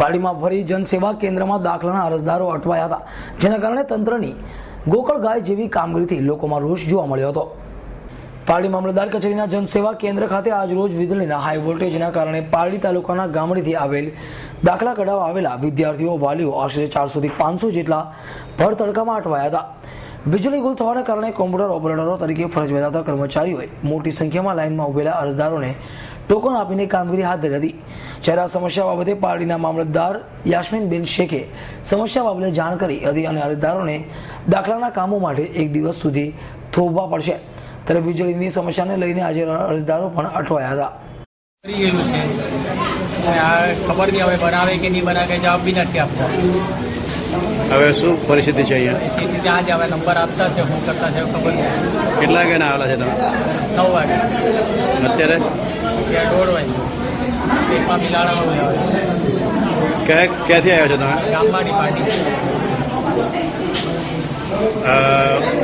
પારડીમાં ફરી જનસેવા કેન્દ્રમાં દાખલાના અરજદારો અટવાયા હતા, જેના કારણે તંત્રની ગોકળ ગાય જેવી કામગીરીથી લોકોમાં રોષ જોવા મળ્યો હતો। પારડી મામલતદાર કચેરીના જનસેવા કેન્દ્ર ખાતે આજ રોજ વીજળીના હાઈ વોલ્ટેજના કારણે પારડી તાલુકાના ગામડીથી આવેલ દાખલા કઢાવવા આવેલા વિદ્યાર્થીઓ વાલીઓ આશરે 400 થી 500 જેટલા ભર તડકામાં અટવાયા હતા। વીજળી ગુલ થવાના કારણે કોમ્પ્યુટર ઓપરેટરો તરીકે ફરજ બજાવતા કર્મચારીઓએ મોટી સંખ્યામાં લાઇનમાં ઉભેલા અરજદારોને ટોકન આપીને કામગીરી હાથ ધરી હતી। જ્યારે આ સમસ્યા બાબતે પારડીના મામલતદાર યાસ્મીનબેન શેખે સમસ્યા બાબતે જાણ કરી હતી અને અરજદારોને દાખલાના કામો માટે 1 દિવસ સુધી થોભવા પડશે। ત્યારે વીજળીની સમસ્યાને લઈને આજે અરજદારો પણ અટવાયા હતા। ખબર નહીં હવે બનાવે કે નહીં બનાવે, જવાબ બી નથી આપતા। હવે શું પરિસ્થિતિ છે અહીંયા? ત્યાં જ હવે નંબર આપતા છે, શું કરતા છે ખબર નહીં। કેટલા વાગે આવેલા છે તમે? 9 વાગે। અત્યારે 1:30 વાગે પેટમાં મિલાડામાં આવે। ક્યાંથી આવ્યો છો તમે? ગામવાડી પાર્ટી।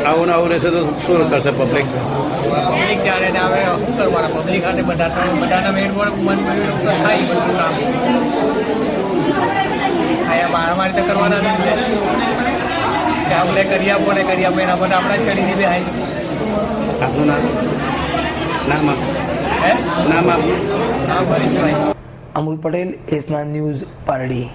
આવું આવું રહેશે તો શું કરશે પબ્લિક? પબ્લિક જાણે ને હવે શું કરવાના? પબ્લિક હાથે બધાના મેળ મન થાય બધું કામ અહીંયા મારામારી તો કરવાના નથી કે આપણે કરી આપો ને કરી આપો, એના માટે આપણા ચડીને બી આવી। આપનું નામ? નામ હે નામ આપ? હા, પરેશભાઈ। અમૃત પટેલ, એસના ન્યૂઝ, પારડી।